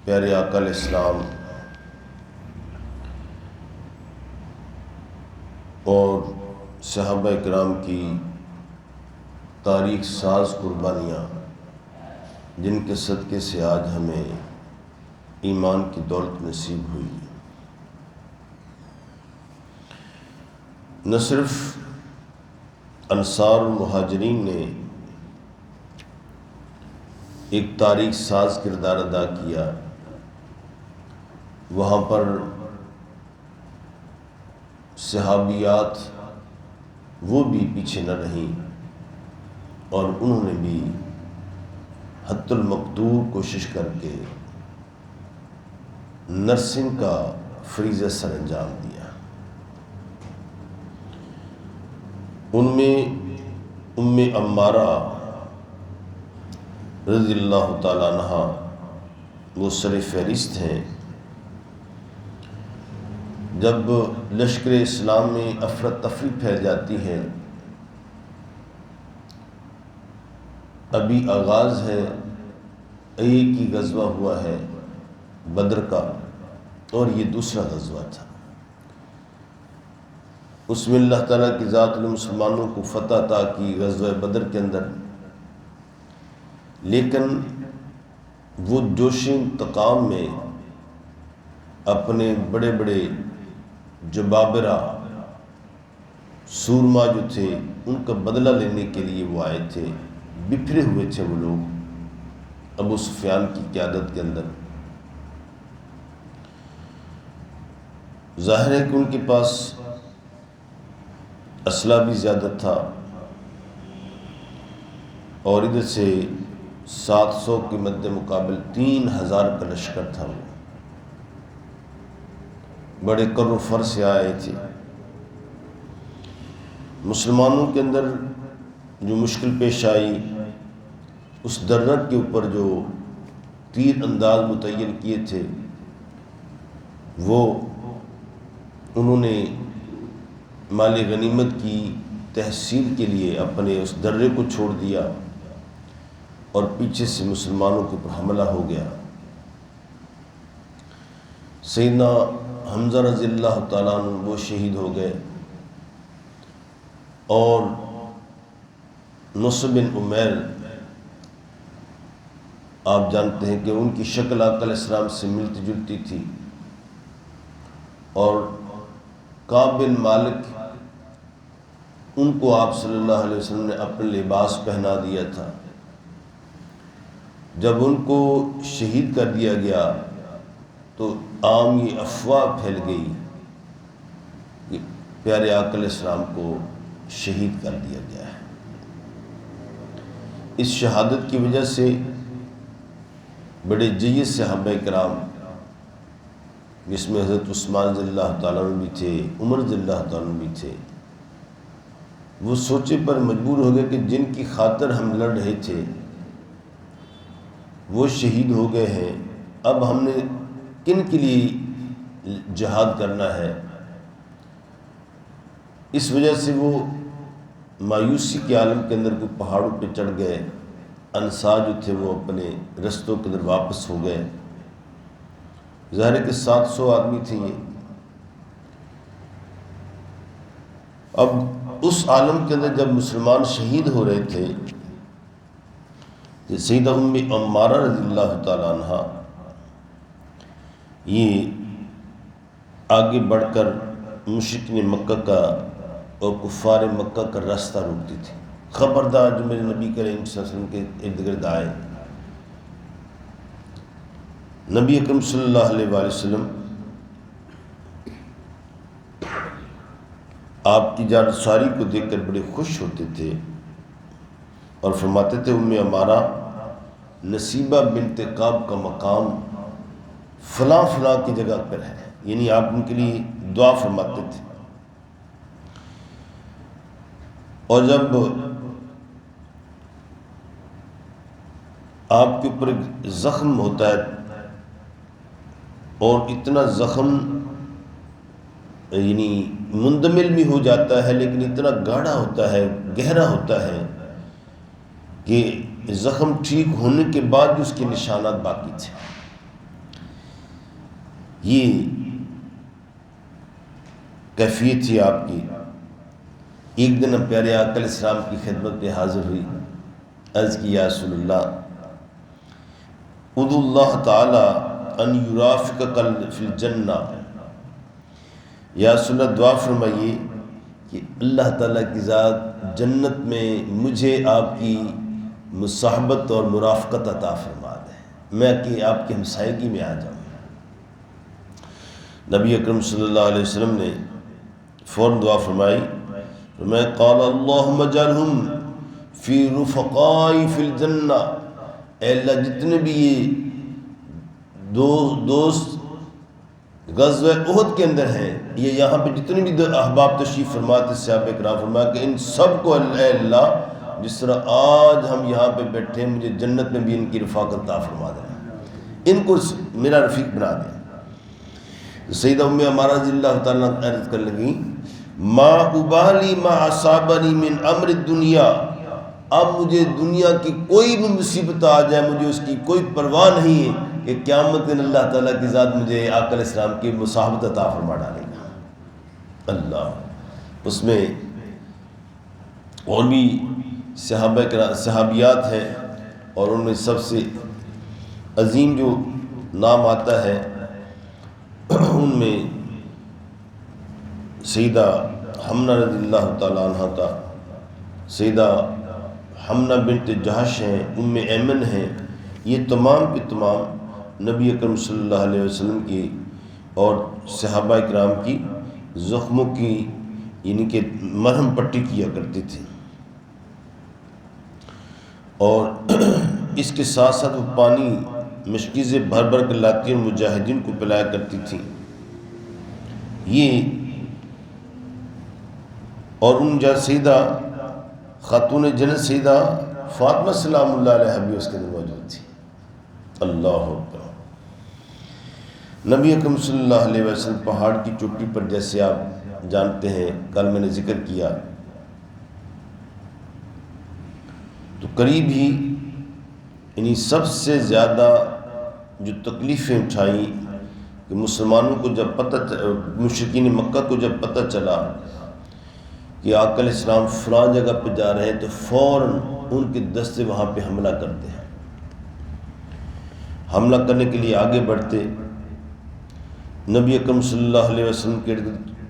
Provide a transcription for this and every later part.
پیارے آقا علیہ السلام اور صحابہ کرام کی تاریخ ساز قربانیاں، جن کے صدقے سے آج ہمیں ایمان کی دولت نصیب ہوئی، نہ صرف انصار و مہاجرین نے ایک تاریخ ساز کردار ادا کیا، وہاں پر صحابیات وہ بھی پیچھے نہ رہیں اور انہوں نے بھی حتی المقدور کوشش کر کے نرسنگ کا فریضہ سر انجام دیا۔ ان میں ام عمارہ رضی اللہ تعالیٰ عنہا وہ سر فہرست ہیں۔ جب لشکر اسلام میں افراتفری پھیل جاتی ہے، ابھی آغاز ہے، ایک ہی غزوہ ہوا ہے بدر کا، اور یہ دوسرا غزوہ تھا۔ اس میں اللہ تعالیٰ کی ذات نے مسلمانوں کو فتح عطا کی غزوہ بدر کے اندر، لیکن وہ جوش انتقام میں اپنے بڑے بڑے جبابرہ سورما جو تھے ان کا بدلہ لینے کے لیے وہ آئے تھے۔ بکھرے ہوئے تھے وہ لوگ ابو سفیان کی قیادت کے اندر۔ ظاہر ہے کہ ان کے پاس اسلحہ بھی زیادہ تھا، اور ادھر سے 700 کے مد مقابل 3000 کا لشکر تھا۔ وہ بڑے کر و فر سے آئے تھے۔ مسلمانوں کے اندر جو مشکل پیش آئی، اس درت کے اوپر جو تیر انداز متعین کیے تھے، وہ انہوں نے مال غنیمت کی تحصیل کے لیے اپنے اس درے کو چھوڑ دیا، اور پیچھے سے مسلمانوں کے اوپر حملہ ہو گیا۔ سیدنا حمزہ رضی اللہ تعالیٰ عنہ وہ شہید ہو گئے، اور مصعب بن عمیر، آپ جانتے ہیں کہ ان کی شکل آقا علیہ السلام سے ملتی جلتی تھی، اور کعب بن مالک ان کو آپ صلی اللہ علیہ وسلم نے اپنے لباس پہنا دیا تھا۔ جب ان کو شہید کر دیا گیا تو عام یہ افواہ پھیل گئی کہ پیارے آقا علیہ السلام کو شہید کر دیا گیا ہے۔ اس شہادت کی وجہ سے بڑے جید صحابہ کرام، جس میں حضرت عثمان رضی اللہ تعالیٰ عنہ بھی تھے، عمر رضی اللہ تعالیٰ عنہ بھی تھے، وہ سوچے پر مجبور ہو گئے کہ جن کی خاطر ہم لڑ رہے تھے وہ شہید ہو گئے ہیں، اب ہم نے کن کے لیے جہاد کرنا ہے۔ اس وجہ سے وہ مایوسی کے عالم کے اندر کوئی پہاڑوں پہ چڑھ گئے۔ انصار جو تھے وہ اپنے رستوں کے اندر واپس ہو گئے۔ ظاہر ہے کہ 700 آدمی تھے یہ۔ اب اس عالم کے اندر جب مسلمان شہید ہو رہے تھے، سیدہ ام عمارہ رضی اللہ تعالیٰ عنہ یہ آگے بڑھ کر مشرکین مکہ کا اور کفار مکہ کا راستہ روکتی تھی۔ خبردار جو میرے نبی کریم صلی اللہ علیہ وسلم کے ارد گرد آئے۔ نبی اکرم صلی اللہ علیہ وآلہ وسلم آپ کی جانساری کو دیکھ کر بڑے خوش ہوتے تھے، اور فرماتے تھے ام عمارہ نصیبہ بنت کعب کا مقام فلاں فلاں کی جگہ پر ہے، یعنی آپ ان کے لیے دعا فرماتے تھے۔ اور جب آپ کے اوپر ایک زخم ہوتا ہے، اور اتنا زخم یعنی مندمل بھی ہو جاتا ہے، لیکن اتنا گاڑھا ہوتا ہے، گہرا ہوتا ہے کہ زخم ٹھیک ہونے کے بعد بھی اس کے نشانات باقی تھے۔ یہ کیفیت تھی آپ کی۔ ایک دن پیارے آقا علیہ السلام کی خدمت میں حاضر ہوئی، عرض کی یا رسول اللہ ادعو اللہ تعالی ان یرافقک فی الجنہ، یا رسول اللہ دعا فرمائیے کہ اللہ تعالیٰ کی ذات جنت میں مجھے آپ کی مصاحبت اور مرافقت عطا فرما دے، میں کہ آپ کی ہمسائیگی میں آ جاؤں۔ نبی اکرم صلی اللہ علیہ وسلم نے فوراً دعا فرمائی، قال اللہم اجعلہم فی رفقائی فی الجنہ، اے اللہ جتنے بھی یہ دوست غزوہ احد کے اندر ہیں، یہ یہاں پہ جتنے بھی احباب تشریف فرماتے صحابہ کرام، فرمایا کہ ان سب کو اے اللہ جس طرح آج ہم یہاں پہ بیٹھے ہیں مجھے جنت میں بھی ان کی رفاقت عطا فرما دینا، ان کو میرا رفیق بنا دیں۔ سیدہ ام عمارہ رضی اللہ تعالیٰ عرض کر لگی ما ابالی ما اصابنی من امر الدنیا، اب مجھے دنیا کی کوئی بھی مصیبت آ جائے مجھے اس کی کوئی پرواہ نہیں ہے کہ قیامت دن اللہ تعالیٰ کی ذات مجھے آقا علیہ السلام کی مصاحبت عطا فرما ڈالے گا۔ اللہ، اس میں اور بھی صحابیات ہیں، اور ان میں سب سے عظیم جو نام آتا ہے ان میں سیدہ حمنہ رضی اللہ تعالیٰ عنہ کا، سیدہ حمنہ بنت جہش ہیں، ام ایمن ہیں، یہ تمام کے تمام نبی اکرم صلی اللہ علیہ وسلم کی اور صحابہ اکرام کی زخموں کی یعنی کہ مرہم پٹی کیا کرتی تھی، اور اس کے ساتھ ساتھ وہ پانی مشکیزیں بھر بھر کر لاتی اور مجاہدین کو پلایا کرتی تھیں۔ یہ اور ان جا سیدہ خاتون جنت سیدہ فاطمہ سلام اللہ علیہ بھی اس کے اندر موجود تھی۔ اللہ اکبر۔ نبی اکرم صلی اللہ علیہ وسلم پہاڑ کی چوٹی پر، جیسے آپ جانتے ہیں کل میں نے ذکر کیا، تو قریب ہی یعنی سب سے زیادہ جو تکلیفیں اٹھائیں کہ مسلمانوں کو جب مشرکین مکہ کو جب پتہ چلا کہ آقا علیہ السلام فلاں جگہ پہ جا رہے ہیں تو فوراً ان کے دستے وہاں پہ حملہ کرتے ہیں، حملہ کرنے کے لیے آگے بڑھتے۔ نبی اکرم صلی اللہ علیہ وسلم کے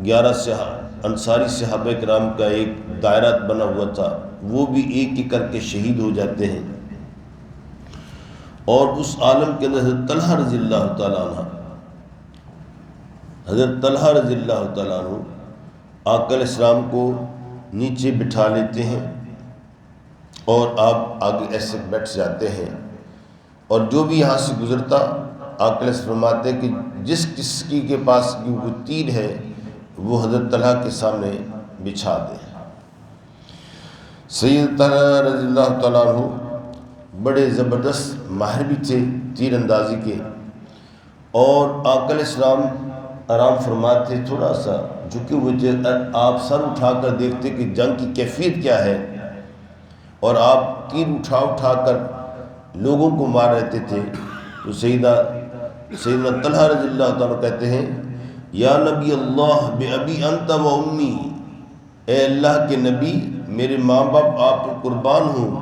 11 انصاری صحابہ کرام کا ایک دائرہ بنا ہوا تھا، وہ بھی ایک ایک کر کے شہید ہو جاتے ہیں، اور اس عالم کے اندر حضرت طلحہ رضی اللہ تعالیٰ عنہ، حضرت طلحہ رضی اللہ تعالیٰ عنہ آقا علیہ السلام کو نیچے بٹھا لیتے ہیں اور آپ آگے ایسے بیٹھ جاتے ہیں، اور جو بھی یہاں سے گزرتا آقا علیہ السلام فرماتے ہیں کہ جس کسی کے پاس وہ تیر ہے وہ حضرت طلحہ کے سامنے بچھا دے۔ سید طلحہ رضی اللہ تعالیٰ عنہ بڑے زبردست ماہر بھی تھے تیر اندازی کے، اور آقا علیہ السلام آرام فرماتے تھوڑا سا جھکے ہوئے تھے، آپ سر اٹھا کر دیکھتے کہ جنگ کی کیفیت کیا ہے، اور آپ تیر اٹھا اٹھا کر لوگوں کو مار رہتے تھے۔ تو سیدنا طلحہ رضی اللہ تعالیٰ کہتے ہیں یا نبی اللہ بِأَبِي أَنْتَ وَأُمِّي، اے اللہ کے نبی میرے ماں باپ آپ پر قربان ہوں،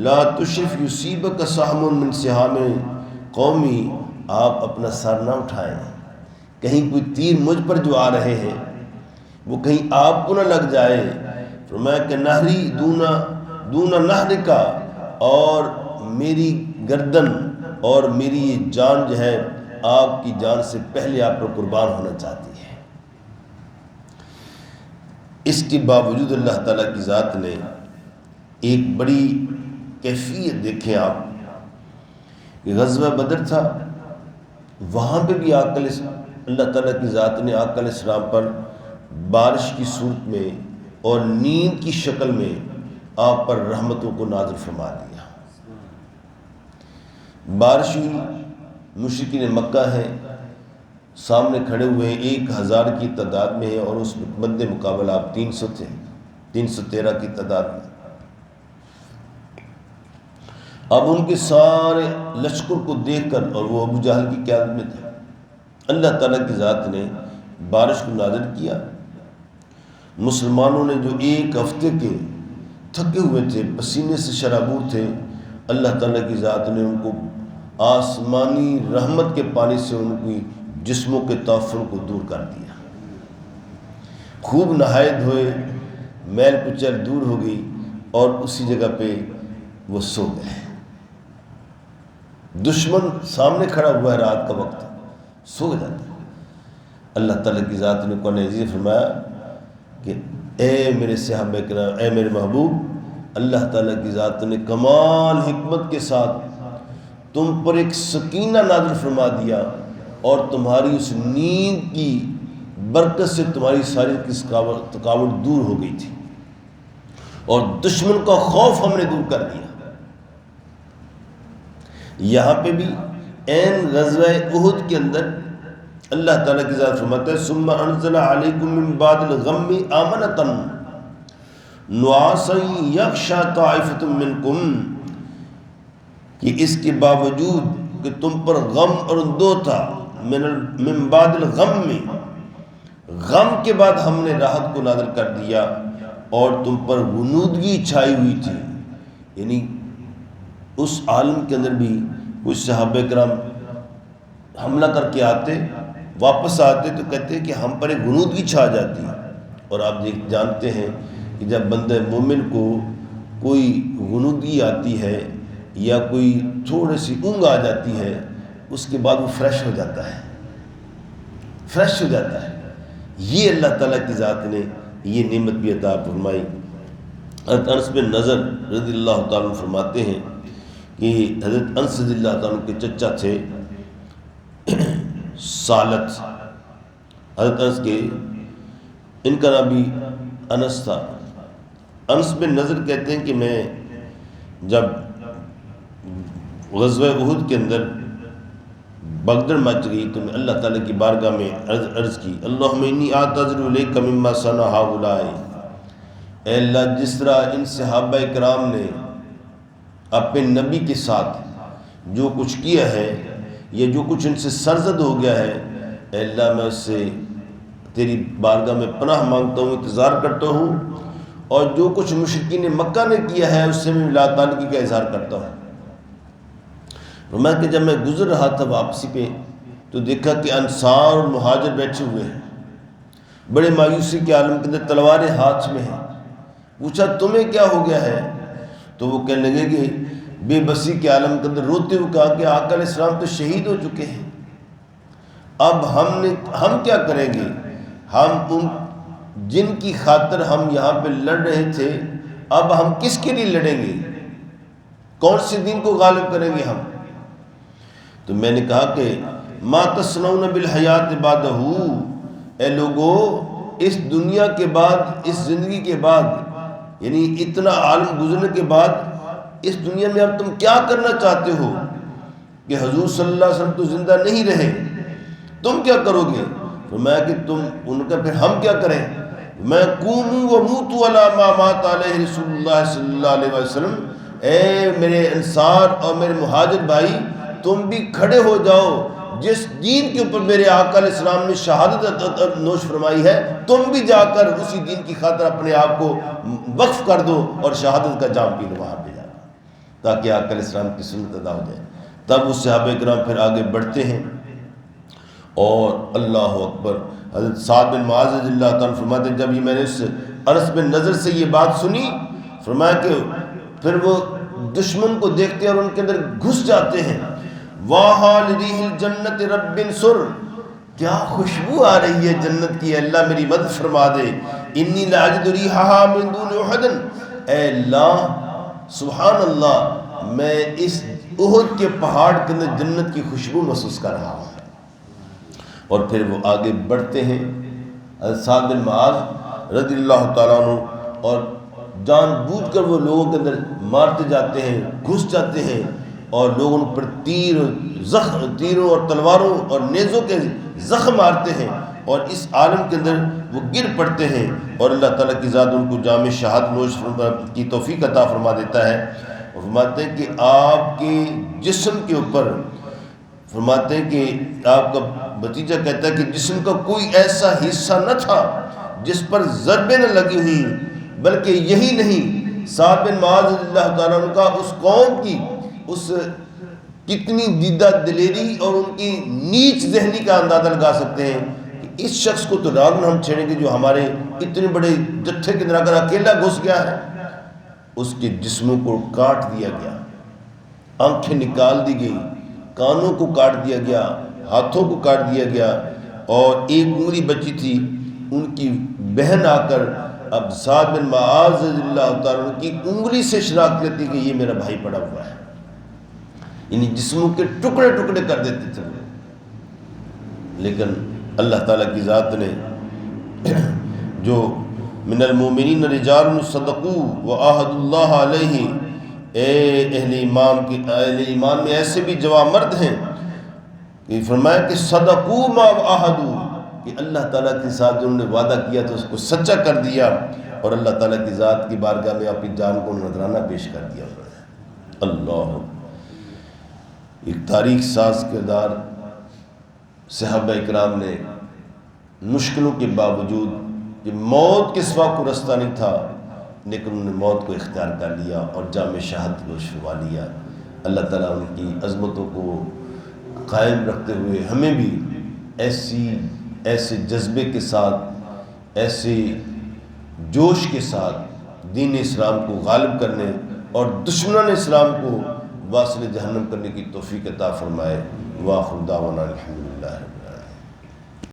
لا تشرف یصیبک سہم من سہام قومی، آپ اپنا سر نہ اٹھائیں، کہیں کوئی تیر مجھ پر جو آ رہے ہیں وہ کہیں آپ کو نہ لگ جائے۔ فرمایا کہ نہری دون نہر کا، اور میری گردن اور میری یہ جان جو ہے آپ کی جان سے پہلے آپ پر قربان ہونا چاہتی ہے۔ اس کے باوجود اللہ تعالیٰ کی ذات نے ایک بڑی کیفیت دیکھیں آپ، کہ غزوہ بدر تھا، وہاں پہ بھی اللہ تعالیٰ کی ذات نے آقا علیہ السلام پر بارش کی صورت میں اور نیند کی شکل میں آپ پر رحمتوں کو نازل فرما دیا۔ بارش ہوئی، مشرکین مکہ ہیں سامنے کھڑے ہوئے ہیں، 1000 کی تعداد میں ہیں، اور اس بند مقابلہ آپ 300 تھے، 313 کی تعداد میں۔ اب ان کے سارے لشکر کو دیکھ کر، اور وہ ابو جہل کی قیادت میں تھے، اللہ تعالیٰ کی ذات نے بارش کو نازل کیا. مسلمانوں نے جو ایک ہفتے کے تھکے ہوئے تھے، پسینے سے شرابور تھے، اللہ تعالیٰ کی ذات نے ان کو آسمانی رحمت کے پانی سے ان کی جسموں کے تعفن کو دور کر دیا. خوب نہائے دھوئے، میل کچیل دور ہو گئی اور اسی جگہ پہ وہ سو گئے. دشمن سامنے کھڑا ہوا ہے، رات کا وقت، سو جاتا ہے. اللہ تعالیٰ کی ذات نے قرآن عزیز فرمایا کہ اے میرے صحابہ کرام، اے میرے محبوب، اللہ تعالیٰ کی ذات نے کمال حکمت کے ساتھ تم پر ایک سکینہ نازل فرما دیا اور تمہاری اس نیند کی برکت سے تمہاری ساری کی تھکاوٹ دور ہو گئی تھی اور دشمن کا خوف ہم نے دور کر دیا. یہاں پہ بھی عین غزوہ احد کے اندر اللہ تعالیٰ کی ذات فرماتا ہے ثم انزل علیکم من بعد الغم آمنۃ نعاسا یغشی طائفۃ منکم، کہ اس کے باوجود کہ تم پر غم اور اندو تھا، من بعد الغم، غم کے بعد ہم نے راحت کو نازل کر دیا اور تم پر غنودگی چھائی ہوئی تھی. یعنی اس عالم کے اندر بھی کچھ صحابہ کرام حملہ کر کے آتے، واپس آتے تو کہتے کہ ہم پر ایک غنودگی چھا جاتی. اور آپ جانتے ہیں کہ جب بندہ مومن کو کوئی غنودگی آتی ہے یا کوئی تھوڑی سی اونگ آ جاتی ہے، اس کے بعد وہ فریش ہو جاتا ہے، فریش ہو جاتا ہے. یہ اللہ تعالیٰ کی ذات نے یہ نعمت بھی عطا فرمائی. حضرت انس بن نضر رضی اللہ تعالیٰ عنہ فرماتے ہیں کہ حضرت انس رضی اللہ تعالیٰ عنہ کے چچا تھے سالت، حضرت انس کے، ان کا نام بھی انس تھا. انس بن نضر کہتے ہیں کہ میں جب غزوہ احد کے اندر بغدر مچ گئی تو میں اللہ تعالیٰ کی بارگاہ میں عرض کی اللہم انی اعتذر الیک مما صنع ہؤلاء، اے اللہ جس طرح ان صحابہ کرام نے اپنے نبی کے ساتھ جو کچھ کیا ہے یا جو کچھ ان سے سرزد ہو گیا ہے، اے اللہ میں اس سے تیری بارگاہ میں پناہ مانگتا ہوں، انتظار کرتا ہوں، اور جو کچھ مشرکین مکہ نے کیا ہے اس سے میں اللہ تعالیٰ کا اظہار کرتا ہوں. میں کہ جب میں گزر رہا تھا واپسی پہ تو دیکھا کہ انصار اور مہاجر بیٹھے ہوئے ہیں، بڑے مایوسی کے عالم کے اندر تلواریں ہاتھ میں ہیں. پوچھا تمہیں کیا ہو گیا ہے؟ تو وہ کہنے لگے کہ بے بسی کے عالم کے اندر روتے ہوئے کہا کہ آقا علیہ السلام تو شہید ہو چکے ہیں، اب ہم کیا کریں گے؟ ہم ان جن کی خاطر ہم یہاں پہ لڑ رہے تھے اب ہم کس کے لیے لڑیں گے؟ کون سے دین کو غالب کریں گے ہم؟ تو میں نے کہا کہ ما تصنعون بالحیات بعدہ، اے لوگو اس دنیا کے بعد، اس زندگی کے بعد، یعنی اتنا عالم گزرنے کے بعد اس دنیا میں اب تم کیا کرنا چاہتے ہو کہ حضور صلی اللہ علیہ وسلم تو زندہ نہیں رہے، تم کیا کرو گے؟ فرمایا کہ تم ان کا پھر ہم کیا کریں؟ میں قوموا وموتوا علی ما مات علیہ رسول اللہ صلی اللہ علیہ وسلم، اے میرے انصار اور میرے مہاجر بھائی، تم بھی کھڑے ہو جاؤ جس دین کے اوپر میرے آقا علیہ السلام نے شہادت نوش فرمائی ہے، تم بھی جا کر اسی دین کی خاطر اپنے آپ کو وقف کر دو اور شہادت کا جام پی لو وہاں پہ جا کر، تاکہ آقا علیہ السلام کی سنت ادا ہو جائے. تب اس صحابہ کرام پھر آگے بڑھتے ہیں اور اللہ اکبر. حضرت سعد بن معاذ رضی اللہ تعالیٰ فرماتے ہیں جب یہ میں نے اس انس بن نضر سے یہ بات سنی، فرمایا کہ پھر وہ دشمن کو دیکھتے ہیں اور ان کے اندر گھس جاتے ہیں. واہ لریح الجنت رب انصر، کیا خوشبو آ رہی ہے جنت کی، اللہ میری مدد فرما دے. انی لاجد ریحھا من دون احد، اے اللہ سبحان اللہ میں اس احد کے پہاڑ کے اندر جنت کی خوشبو محسوس کر رہا ہوں. اور پھر وہ آگے بڑھتے ہیں. حضرت سعد بن معاذ رضی اللہ تعالیٰ عنہ اور جان بوجھ کر وہ لوگوں کے اندر مارتے جاتے ہیں، گھس جاتے ہیں اور لوگوں پر تیروں اور تلواروں اور نیزوں کے زخم مارتے ہیں اور اس عالم کے اندر وہ گر پڑتے ہیں اور اللہ تعالیٰ کی ذات ان کو جام شہادت نوش کی توفیق عطا فرما دیتا ہے. اور فرماتے ہیں کہ آپ کے جسم کے اوپر، فرماتے ہیں کہ آپ کا بھتیجا کہتا ہے کہ جسم کا کوئی ایسا حصہ نہ تھا جس پر ضربیں نہ لگی ہوئی، بلکہ یہی نہیں، سعد بن معاذ رضی اللہ تعالیٰ عنہ کا اس قوم کی اس کتنی دیدہ دلیری اور ان کی نیچ ذہنی کا اندازہ لگا سکتے ہیں کہ اس شخص کو تو رات میں ہم چھیڑیں گے جو ہمارے اتنے بڑے جتھے کے اندر اگر اکیلا گھس گیا ہے۔ اس کے جسموں کو کاٹ دیا گیا، آنکھیں نکال دی گئی، کانوں کو کاٹ دیا گیا، ہاتھوں کو کاٹ دیا گیا، اور ایک انگلی بچی تھی، ان کی بہن آ کر اب سعد بن معاذ رضی اللہ تعالیٰ عنہ کی انگلی سے شناخت لیتی کہ یہ میرا بھائی پڑا ہوا ہے، یعنی جسموں کے ٹکڑے ٹکڑے کر دیتے تھے۔ لیکن اللہ تعالیٰ کی ذات نے جو من المؤمنین رجال صدقوا وعاہدوا اللہ علیہ، اہل ایمان میں ایسے بھی جوان مرد ہیں کہ فرمایا کہ صدقوا ما عاہدوا، کہ اللہ تعالیٰ کے ساتھ جو انہوں نے وعدہ کیا تو اس کو سچا کر دیا، اور اللہ تعالیٰ کی ذات کی بارگاہ میں اپنی جان کو نذرانہ پیش کر دیا انہوں نے۔ اللہ، ایک تاریخ ساز کردار صحابہ اکرام نے مشکلوں کے باوجود، کہ موت کے سوا کو رستہ نہیں تھا، لیکن انہوں نے موت کو اختیار کر لیا اور جام شہادت کو شروا لیا۔ اللہ تعالیٰ ان کی عظمتوں کو قائم رکھتے ہوئے ہمیں بھی ایسے جذبے کے ساتھ، ایسے جوش کے ساتھ دین اسلام کو غالب کرنے اور دشمنان اسلام کو واصل جہنم کرنے کی توفیق عطا فرمائے۔ وآخر دعوانا الحمدللہ۔